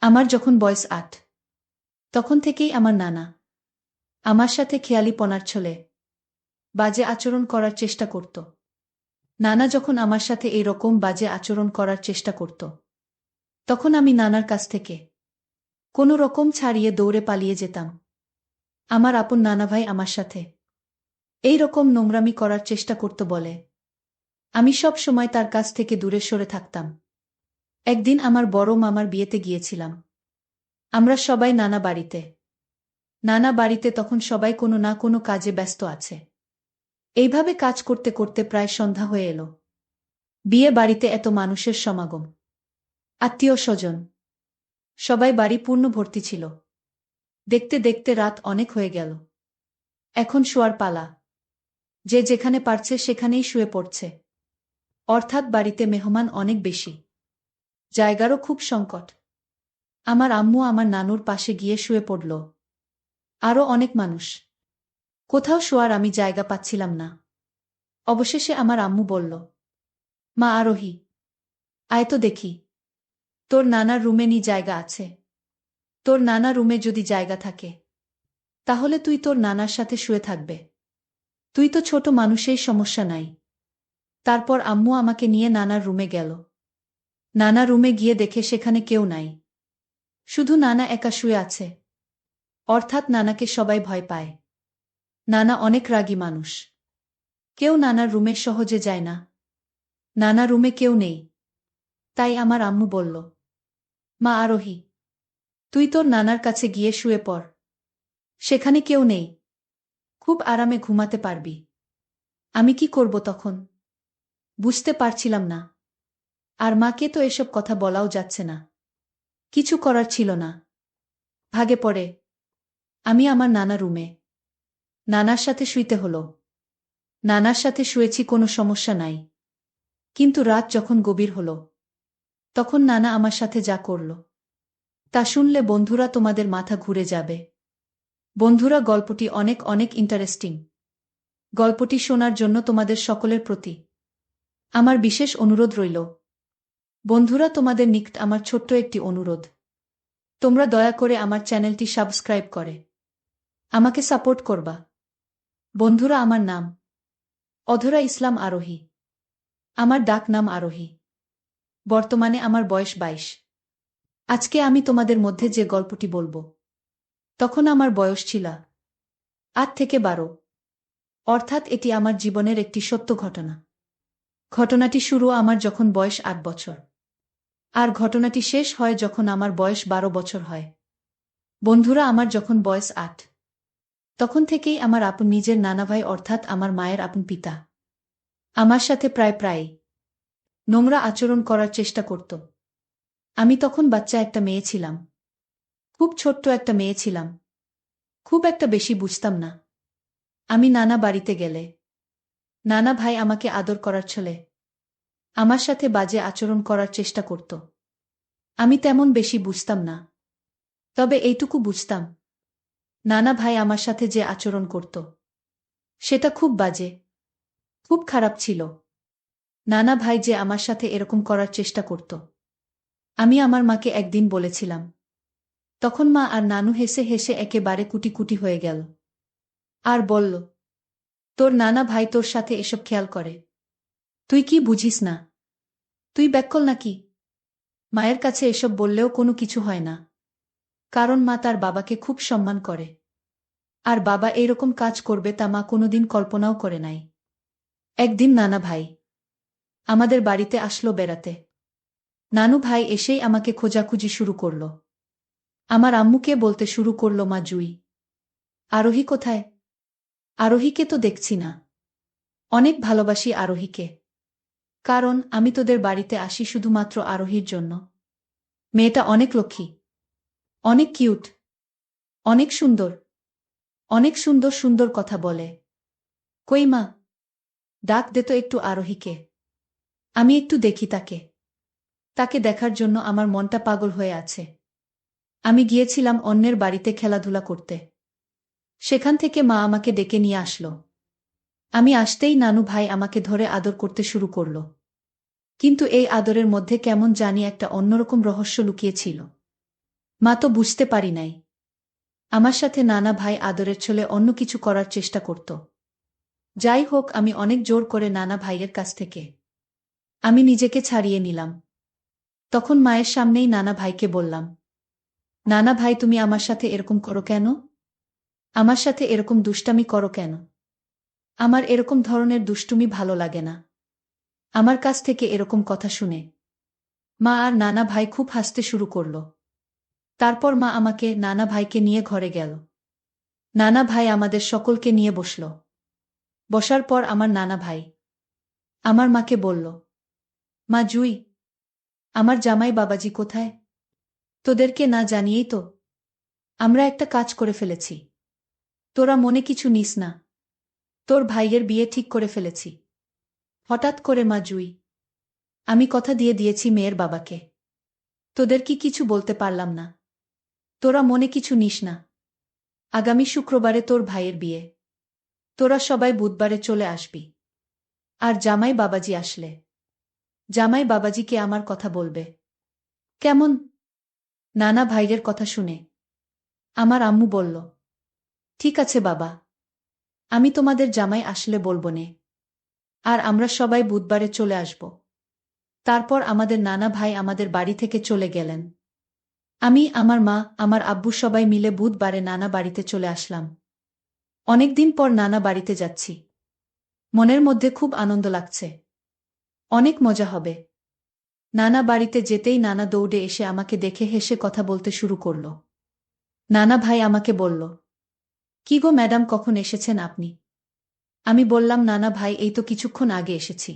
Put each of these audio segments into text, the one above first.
আমার যখন বয়স ৮, তখন থেকেই আমার নানা আমার সাথে খেয়ালিপনার ছলে বাজে আচরণ করার চেষ্টা করত। নানা যখন আমার সাথে এই রকম বাজে আচরণ করার চেষ্টা করত, তখন আমি নানার কাছ থেকে কোনো রকম ছাড়িয়ে দৌড়ে পালিয়ে যেতাম। আমার আপন নানা ভাই আমার সাথে এই রকম নোংরামি করার চেষ্টা করত বলে আমি সব সময় তার কাছ থেকে দূরে সরে থাকতাম। একদিন আমার বড় মামার বিয়েতে গিয়েছিলাম। আমরা সবাই নানা বাড়িতে। নানা বাড়িতে তখন সবাই কোনো না কোনো কাজে ব্যস্ত আছে। এইভাবে কাজ করতে করতে প্রায় সন্ধ্যা হয়ে এলো। বিয়ে বাড়িতে এত মানুষের সমাগম, আত্মীয় স্বজন, সবাই বাড়ি পূর্ণ ভর্তি ছিল। দেখতে দেখতে রাত অনেক হয়ে গেল। এখন শোয়ার পালা। যে যেখানে পারছে সেখানেই শুয়ে পড়ছে। অর্থাৎ বাড়িতে মেহমান অনেক বেশি, জায়গারও খুব সংকট। আমার আম্মু আমার নানুর পাশে গিয়ে শুয়ে পড়ল। আরও অনেক মানুষ। কোথাও শোয়ার আমি জায়গা পাচ্ছিলাম না। অবশেষে আমার আম্মু বলল, মা আরোহী, আয় তো দেখি, তোর নানার রুমে নি জায়গা আছে? তোর নানা রুমে যদি জায়গা থাকে, তাহলে তুই তোর নানার সাথে শুয়ে থাকবে। তুই তো ছোট মানুষেই, সমস্যা নাই। তারপর আম্মু আমাকে নিয়ে নানার রুমে গেল। নানা রুমে গিয়ে দেখে সেখানে কেউ নাই। শুধু নানা একা শুয়ে আছে। অর্থাৎ নানাকে সবাই ভয় পায়। নানা অনেক রাগী মানুষ। কেউ নানার রুমে সহজে যায় না। নানা রুমে কেউ নেই। তাই আমার আম্মু বলল, মা আরোহী, তুই তোর নানার কাছে গিয়ে শুয়ে পড়। সেখানে কেউ নেই, খুব আরামে ঘুমাতে পারবি। আমি কি করব তখন? বুঝতে পারছিলাম না। আর মাকে তো এসব কথা বলাও যাচ্ছে না। কিছু করার ছিল না। ভাগে পড়ে আমি আমার নানা রুমে নানার সাথে শুইতে হলো। নানার সাথে শুয়েছি, কোনো সমস্যা নাই। কিন্তু রাত যখন গভীর হলো, তখন নানা আমার সাথে যা করল, তা শুনলে বন্ধুরা তোমাদের মাথা ঘুরে যাবে। বন্ধুরা, গল্পটি অনেক অনেক ইন্টারেস্টিং। গল্পটি শোনার জন্য তোমাদের সকলের প্রতি আমার বিশেষ অনুরোধ রইল। বন্ধুরা, তোমাদের নিকট আমার ছোট্ট একটি অনুরোধ, তোমরা দয়া করে আমার চ্যানেলটি সাবস্ক্রাইব করে আমাকে সাপোর্ট করবা। বন্ধুরা, আমার নাম অধরা ইসলাম আরোহী। আমার ডাক নাম আরোহী। বর্তমানে আমার বয়স 22। আজকে আমি তোমাদের মধ্যে যে গল্পটি বলবো, তখন আমার বয়স ছিল 8 থেকে 12। অর্থাৎ এটি আমার জীবনের একটি সত্য ঘটনা। ঘটনাটি শুরু আমার যখন বয়স 8 বছর। আর ঘটনাটি শেষ হয় যখন আমার বয়স 12 বছর হয়। বন্ধুরা, আমার যখন বয়স 8, তখন থেকেই আমার আপন নিজের নানা ভাই, অর্থাৎ আমার মায়ের আপন পিতা, আমার সাথে প্রায় প্রায় নোংরা আচরণ করার চেষ্টা করত। আমি তখন বাচ্চা একটা মেয়ে ছিলাম। খুব ছোট্ট একটা মেয়ে ছিলাম। খুব একটা বেশি বুঝতাম না। আমি নানা বাড়িতে গেলে নানা ভাই আমাকে আদর করার ছলে আমার সাথে বাজে আচরণ করার চেষ্টা করত। আমি তেমন বেশি বুঝতাম না। তবে এইটুকু বুঝতাম, নানা ভাই আমার সাথে যে আচরণ করত, সেটা খুব বাজে, খুব খারাপ ছিল। নানা ভাই যে আমার সাথে এরকম করার চেষ্টা করত, আমি আমার মাকে একদিন বলেছিলাম। তখন মা আর নানু হেসে হেসে একেবারে কুটি কুটি হয়ে গেল। আর বলল, তোর নানা ভাই তোর সাথে এসব খেয়াল করে, তুই কি বুঝিস না? তুই ব্যাককল নাকি? মায়ের কাছে এসব বললেও কোনো কিছু হয় না, কারণ মা তার বাবাকে খুব সম্মান করে। আর বাবা এইরকম কাজ করবে তা মা কোনোদিন কল্পনাও করে নাই। একদিন নানা ভাই আমাদের বাড়িতে আসলো বেড়াতে। নানু ভাই এসেই আমাকে খোঁজাখুঁজি শুরু করল। আমার আম্মুকে বলতে শুরু করল, মা জুই, আরোহী কোথায়? আরোহীকে তো দেখছি না। অনেক ভালোবাসি আরোহীকে, কারণ আমি তোদের বাড়িতে আসি শুধুমাত্র আরোহীর জন্য। মেয়েটা অনেক লক্ষ্মী, অনেক কিউট, অনেক সুন্দর, অনেক সুন্দর সুন্দর কথা বলে। কই মা, ডাক দে তো একটু আরোহীকে, আমি একটু দেখি তাকে। তাকে দেখার জন্য আমার মনটা পাগল হয়ে আছে। আমি গিয়েছিলাম অন্যের বাড়িতে খেলাধুলা করতে। সেখান থেকে মা আমাকে ডেকে নিয়ে আসলো। আমি আসতেই নানু ভাই আমাকে ধরে আদর করতে শুরু করল। কিন্তু এই আদরের মধ্যে কেমন জানি একটা অন্যরকম রহস্য লুকিয়ে ছিল। মা তো বুঝতে পারি নাই। আমার সাথে নানা ভাই আদরের ছলে অন্য কিছু করার চেষ্টা করত। যাই হোক, আমি অনেক জোর করে নানা ভাইয়ের কাছ থেকে আমি নিজেকে ছাড়িয়ে নিলাম। তখন মায়ের সামনেই নানা ভাইকে বললাম, নানা ভাই, তুমি আমার সাথে এরকম করো কেন? আমার সাথে এরকম দুষ্টামি করো কেন? আমার এরকম ধরনের দুষ্টুমি ভালো লাগে না। আমার কাছ থেকে এরকম কথা শুনে মা আর নানা ভাই খুব হাসতে শুরু করল। তারপর মা আমাকে, নানা ভাইকে নিয়ে ঘরে গেল। নানা ভাই আমাদের সকলকে নিয়ে বসল। বসার পর আমার নানা ভাই আমার মাকে বলল, মা জুই, আমার জামাই বাবাজি কোথায়? তোদেরকে না জানিয়েই তো আমরা একটা কাজ করে ফেলেছি। তোরা মনে কিছু নিস না। তোর ভাইয়ের বিয়ে ঠিক করে ফেলেছি। হঠাৎ করে মা জুই, আমি কথা দিয়ে দিয়েছি মেয়ের বাবাকে। তোদের কি কিছু বলতে পারলাম না। তোরা মনে কিছু নিস না। আগামী শুক্রবারে তোর ভাইয়ের বিয়ে। তোরা সবাই বুধবারে চলে আসবি। আর জামাই বাবাজি আসলে জামাই বাবাজিকে আমার কথা বলবে। কেমন? নানা ভাইয়ের কথা শুনে আমার আম্মু বলল, ঠিক আছে বাবা, আমি তোমাদের জামাই আসলে বলবো নে। আর আমরা সবাই বুধবারে চলে আসব। তারপর আমাদের নানা ভাই আমাদের বাড়ি থেকে চলে গেলেন। আমি, আমার মা, আমার আব্বু সবাই মিলে বুধবারে নানা বাড়িতে চলে আসলাম। অনেকদিন পর নানা বাড়িতে যাচ্ছি। মনের মধ্যে খুব আনন্দ লাগছে। অনেক মজা হবে। নানা বাড়িতে যেতেই নানা দৌড়ে এসে আমাকে দেখে হেসে কথা বলতে শুরু করল। নানা ভাই আমাকে বলল, কি গো ম্যাডাম, কখন এসেছেন আপনি? আমি বললাম, নানা ভাই, এই তো কিছুক্ষণ আগে এসেছি।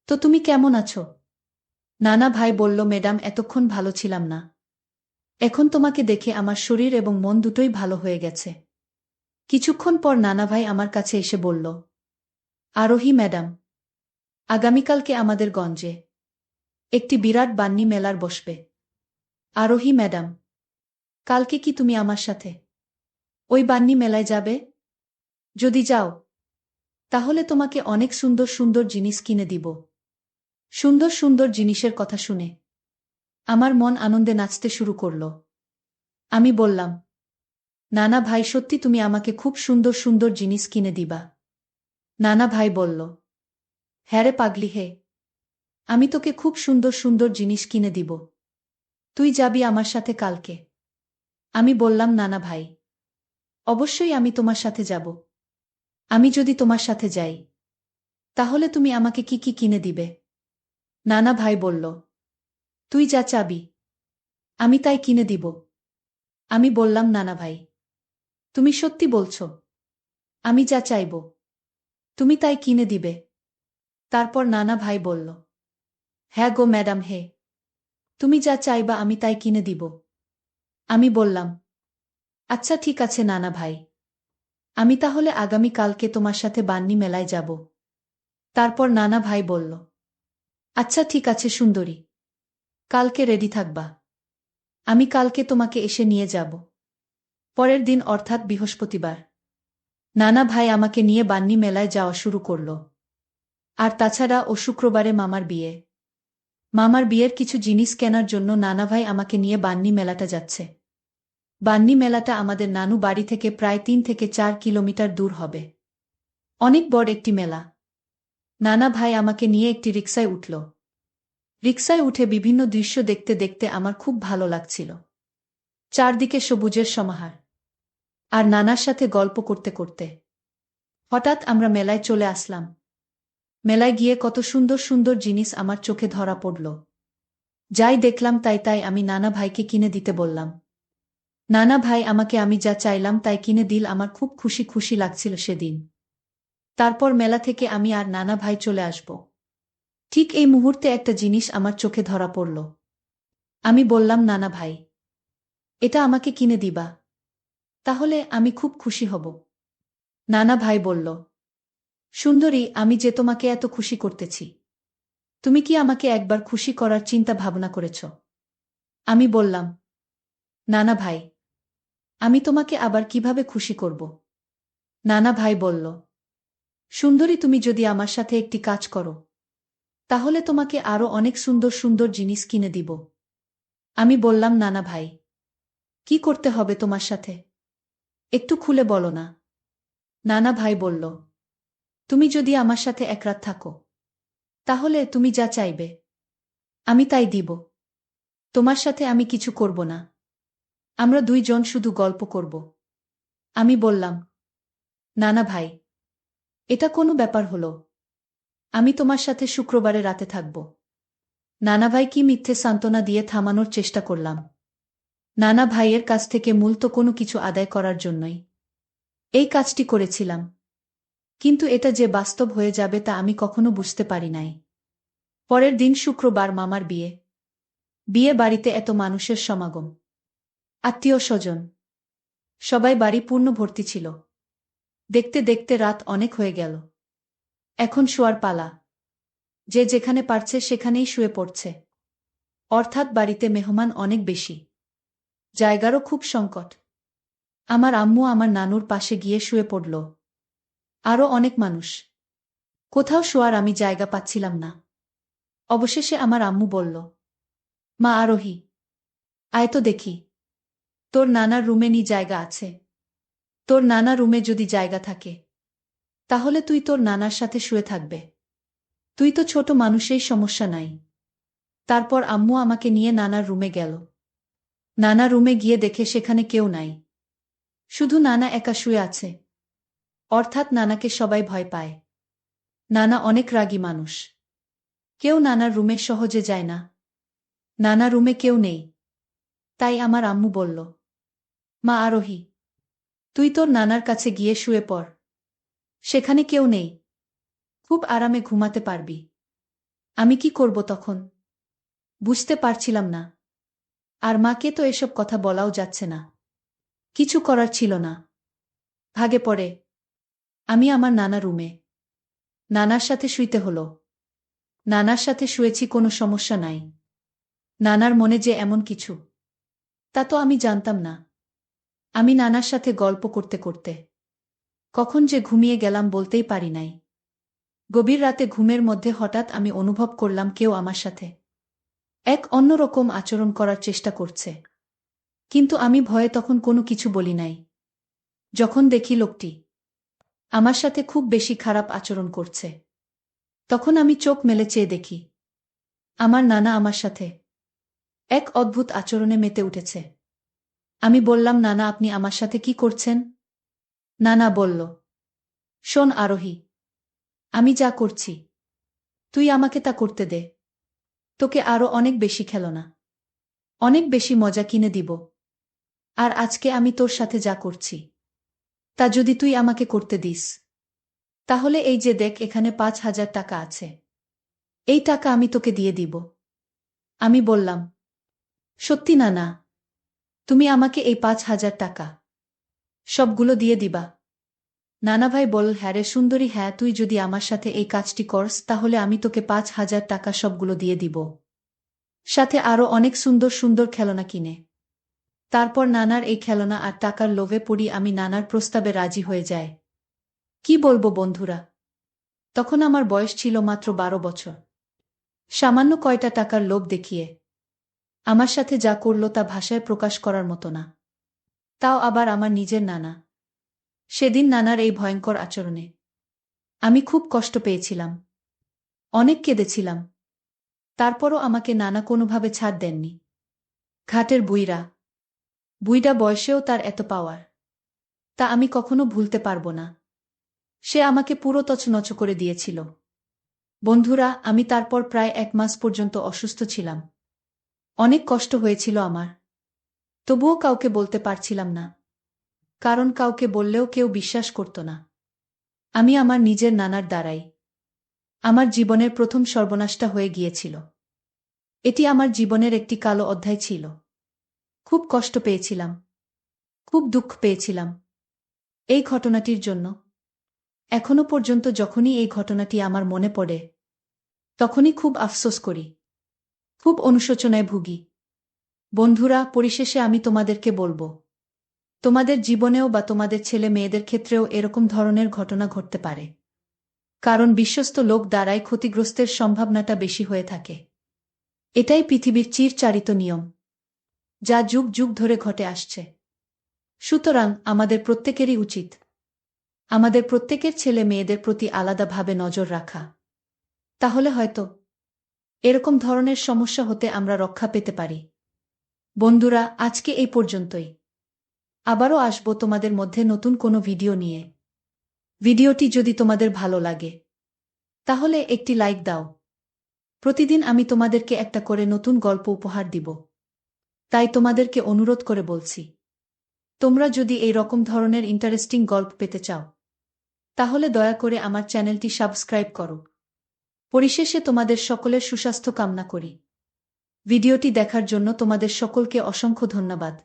তো তুমি কেমন আছো? নানা ভাই বলল, ম্যাডাম, এতক্ষণ ভালো ছিলাম না। এখন তোমাকে দেখে আমার শরীর এবং মন দুটোই ভালো হয়ে গেছে। কিছুক্ষণ পর নানা ভাই আমার কাছে এসে বলল, আরোহী ম্যাডাম, আগামীকালকে আমাদের গঞ্জে একটি বিরাট বান্নি মেলার বসবে। আরোহী ম্যাডাম, কালকে কি তুমি আমার সাথে ওই বান্নি মেলায় যাবে? যদি যাও, তাহলে তোমাকে অনেক সুন্দর সুন্দর জিনিস কিনে দিব। সুন্দর সুন্দর জিনিসের কথা শুনে আমার মন আনন্দে নাচতে শুরু করল। আমি বললাম, নানা ভাই, সত্যি তুমি আমাকে খুব সুন্দর সুন্দর জিনিস কিনে দিবা? নানা ভাই বলল, হ্যাঁ রে পাগলি হে, আমি তোকে খুব সুন্দর সুন্দর জিনিস কিনে দিব। তুই যাবি আমার সাথে কালকে? আমি বললাম, নানা ভাই, অবশ্যই আমি তোমার সাথে যাব। আমি যদি তোমার সাথে যাই, তাহলে তুমি আমাকে কি কি কিনে দিবে? নানা ভাই বলল, তুই যা চাবি, আমি তাই কিনে দিব। আমি বললাম, নানা ভাই, তুমি সত্যি বলছো? আমি যা চাইব তুমি তাই কিনে দিবে? তারপর নানা ভাই বলল, হ্যাঁ গো ম্যাডাম, হে, তুমি যা চাইবা আমি তাই কিনে দিব। আমি বললাম, আচ্ছা ঠিক আছে নানা ভাই, আমি তাহলে আগামী কালকে তোমার সাথে বান্নি মেলায় যাব। তারপর নানা ভাই বলল, আচ্ছা ঠিক আছে সুন্দরী, কালকে রেডি থাকবা। আমি কালকে তোমাকে এসে নিয়ে যাব। পরের দিন অর্থাৎ বৃহস্পতিবার নানা ভাই আমাকে নিয়ে বান্নি মেলায় যাওয়া শুরু করল। আর তাছাড়া ও শুক্রবারে মামার বিয়ে। মামার বিয়ের কিছু জিনিস কেনার জন্য নানা ভাই আমাকে নিয়ে বান্নি মেলাটা যাচ্ছে। বান্নি মেলাটা আমাদের নানু বাড়ি থেকে প্রায় ৩ থেকে ৪ কিলোমিটার দূর হবে। অনেক বড় একটি মেলা। নানা ভাই আমাকে নিয়ে একটি রিকশায় উঠল। রিকশায় উঠে বিভিন্ন দৃশ্য দেখতে দেখতে আমার খুব ভালো লাগছিল। চারদিকে সবুজের সমাহার। আর নানার সাথে গল্প করতে করতে হঠাৎ আমরা মেলায় চলে আসলাম। মেলায় গিয়ে কত সুন্দর সুন্দর জিনিস আমার চোখে ধরা পড়ল। যাই দেখলাম তাই তাই আমি নানা ভাইকে কিনে দিতে বললাম। নানা ভাই আমাকে আমি যা চাইলাম তাই কিনে দিল। আমার খুব খুশি খুশি লাগছিল সেদিন। তারপর মেলা থেকে আমি আর নানা ভাই চলে আসব। ঠিক এই মুহূর্তে একটা জিনিস আমার চোখে ধরা পড়ল। আমি বললাম, নানা ভাই, এটা আমাকে কিনে দিবা? তাহলে আমি খুব খুশি হব। নানা ভাই বলল, সুন্দরী, আমি যে তোমাকে এত খুশি করতেছি, তুমি কি আমাকে একবার খুশি করার চিন্তা ভাবনা করেছ? আমি বললাম, নানা ভাই, আমি তোমাকে আবার কিভাবে খুশি করব? নানা ভাই বলল, সুন্দরী, তুমি যদি আমার সাথে একটি কাজ করো, তাহলে তোমাকে আরো অনেক সুন্দর সুন্দর জিনিস কিনে দিব। আমি বললাম, নানা ভাই, কি করতে হবে তোমার সাথে? একটু খুলে বলো না। নানা ভাই বলল, তুমি যদি আমার সাথে এক রাত থাকো, তাহলে তুমি যা চাইবে আমি তাই দিব। তোমার সাথে আমি কিছু করব না। আমরা দুইজন শুধু গল্প করব। আমি বললাম, নানা ভাই, এটা কোনো ব্যাপার হলো? আমি তোমার সাথে শুক্রবারে রাতে থাকব। নানা ভাই কি মিথ্যে সান্ত্বনা দিয়ে থামানোর চেষ্টা করলাম। নানা ভাইয়ের কাছ থেকে মূলত কোনো কিছু আদায় করার জন্যই এই কাজটি করেছিলাম। কিন্তু এটা যে বাস্তব হয়ে যাবে তা আমি কখনো বুঝতে পারি নাই। পরের দিন শুক্রবার, মামার বিয়ে। বিয়ে বাড়িতে এত মানুষের সমাগম, আত্মীয় স্বজন, সবাই বাড়ি পূর্ণ ভর্তি ছিল। দেখতে দেখতে রাত অনেক হয়ে গেল। এখন শোয়ার পালা। যে যেখানে পারছে সেখানেই শুয়ে পড়ছে। অর্থাৎ বাড়িতে মেহমান অনেক বেশি, জায়গারও খুব সংকট। আমার আম্মু আমার নানুর পাশে গিয়ে শুয়ে পড়ল। আরও অনেক মানুষ। কোথাও শোয়ার আমি জায়গা পাচ্ছিলাম না। অবশেষে আমার আম্মু বলল, মা আরোহী, আয় তো দেখি, তোর নানার রুমে নি জায়গা আছে? তোর নানা রুমে যদি জায়গা থাকে, তাহলে তুই তোর নানার সাথে শুয়ে থাকবে। তুই তো ছোট মানুষেই, সমস্যা নাই। তারপর আম্মু আমাকে নিয়ে নানার রুমে গেল। নানা রুমে গিয়ে দেখে সেখানে কেউ নাই। শুধু নানা একা শুয়ে আছে। অর্থাৎ নানাকে সবাই ভয় পায়। নানা অনেক রাগী মানুষ। কেউ নানার রুমে সহজে যায় না। নানা রুমে কেউ নেই। তাই আমার আম্মু বলল, মা আরোহী, তুই তোর নানার কাছে গিয়ে শুয়ে পড়। সেখানে কেউ নেই, খুব আরামে ঘুমাতে পারবি। আমি কি করব তখন? বুঝতে পারছিলাম না। আর মাকে তো এসব কথা বলাও যাচ্ছে না। কিছু করার ছিল না। ভাগে পড়ে আমি আমার নানা রুমে। নানার সাথে শুইতে হলো। নানার সাথে শুয়েছি, কোনো সমস্যা নাই। নানার মনে যে এমন কিছু, তা তো আমি জানতাম না। আমি নানার সাথে গল্প করতে করতে কখন যে ঘুমিয়ে গেলাম বলতেই পারি নাই। গভীর রাতে ঘুমের মধ্যে হঠাৎ আমি অনুভব করলাম কেউ আমার সাথে এক অন্যরকম আচরণ করার চেষ্টা করছে। কিন্তু আমি ভয়ে তখন কোনো কিছু বলি নাই। যখন দেখি লোকটি আমার সাথে খুব বেশি খারাপ আচরণ করছে, তখন আমি চোখ মেলে চেয়ে দেখি আমার নানা আমার সাথে এক অদ্ভুত আচরণে মেতে উঠেছে। আমি বললাম, নানা, আপনি আমার সাথে কি করছেন? নানা বলল, শোন আরোহী, আমি যা করছি তুই আমাকে তা করতে দে। তোকে আরো অনেক বেশি খেলনা, অনেক বেশি মজা কিনে দিব। আর আজকে আমি তোর সাথে যা করছি তা যদি তুই আমাকে করতে দিস, তাহলে এই যে দেখ, এখানে 5,000 টাকা আছে। এই টাকা আমি তোকে দিয়ে দিব। আমি বললাম, সত্যি নানা? তুমি আমাকে এই 5,000 টাকা সবগুলো দিয়ে দিবা? নানাভাই বল, হ্যাঁ রে সুন্দরী, হ্যাঁ, তুই যদি আমার সাথে এই কাজটি করস তাহলে আমি তোকে 5,000 টাকা সবগুলো দিয়ে দিব, সাথে আরো অনেক সুন্দর সুন্দর খেলনা কিনে। তারপর নানার এই খেলনা আর টাকার লোভে পড়ি আমি নানার প্রস্তাবে রাজি হয়ে যায়। কি বলবো বন্ধুরা, তখন আমার বয়স ছিল মাত্র 12 বছর। সামান্য কয়টা টাকার লোভ দেখিয়ে আমার সাথে যা করল তা ভাষায় প্রকাশ করার মতো না। তাও আবার আমার নিজের নানা। সেদিন নানার এই ভয়ঙ্কর আচরণে আমি খুব কষ্ট পেয়েছিলাম, অনেক কেঁদেছিলাম। তারপরও আমাকে নানা কোনোভাবে ছাড় দেননি। ঘাটের বুইড়া, বুইড়া বয়সেও তার এত পাওয়ার, তা আমি কখনো ভুলতে পারবো না। সে আমাকে পুরো তছনছ করে দিয়েছিল। বন্ধুরা, আমি তারপর প্রায় 1 মাস পর্যন্ত অসুস্থ ছিলাম। অনেক কষ্ট হয়েছিল আমার। তবুও কাউকে বলতে পারছিলাম না, কারণ কাউকে বললেও কেউ বিশ্বাস করত না। আমি আমার নিজের নানার দ্বারাই আমার জীবনের প্রথম সর্বনাশটা হয়ে গিয়েছিল। এটি আমার জীবনের একটি কালো অধ্যায় ছিল। খুব কষ্ট পেয়েছিলাম, খুব দুঃখ পেয়েছিলাম এই ঘটনাটির জন্য। এখনো পর্যন্ত যখনই এই ঘটনাটি আমার মনে পড়ে, তখনই খুব আফসোস করি, খুব অনুশোচনায় ভুগি। বন্ধুরা, পরিশেষে আমি তোমাদেরকে বলবো, তোমাদের জীবনেও বা তোমাদের ছেলে মেয়েদের ক্ষেত্রেও এরকম ধরনের ঘটনা ঘটতে পারে। কারণ বিশ্বস্ত লোক দ্বারাই ক্ষতিগ্রস্তের সম্ভাবনাটা বেশি হয়ে থাকে। এটাই পৃথিবীর চিরচারিত নিয়ম। যা যুগ যুগ ধরে ঘটে আসছে। সুতরাং আমাদের প্রত্যেকেরই উচিত আমাদের প্রত্যেকের ছেলে মেয়েদের প্রতি আলাদাভাবে নজর রাখা। তাহলে হয়তো এরকম ধরনের সমস্যা হতে আমরা রক্ষা পেতে পারি। বন্ধুরা, আজকে এই পর্যন্তই। আবারও আসবো তোমাদের মধ্যে নতুন কোনো ভিডিও নিয়ে। ভিডিওটি যদি তোমাদের ভালো লাগে তাহলে একটি লাইক দাও। প্রতিদিন আমি তোমাদেরকে একটা করে নতুন গল্প উপহার দিব। তাই তোমাদেরকে অনুরোধ করে বলছি, তোমরা যদি এই রকম ধরনের ইন্টারেস্টিং গল্প পেতে চাও তাহলে দয়া করে আমার চ্যানেলটি সাবস্ক্রাইব করো। পরিশেষে তোমাদের সকলের সুস্বাস্থ্য কামনা করি। ভিডিওটি দেখার জন্য তোমাদের সকলকে অসংখ্য ধন্যবাদ।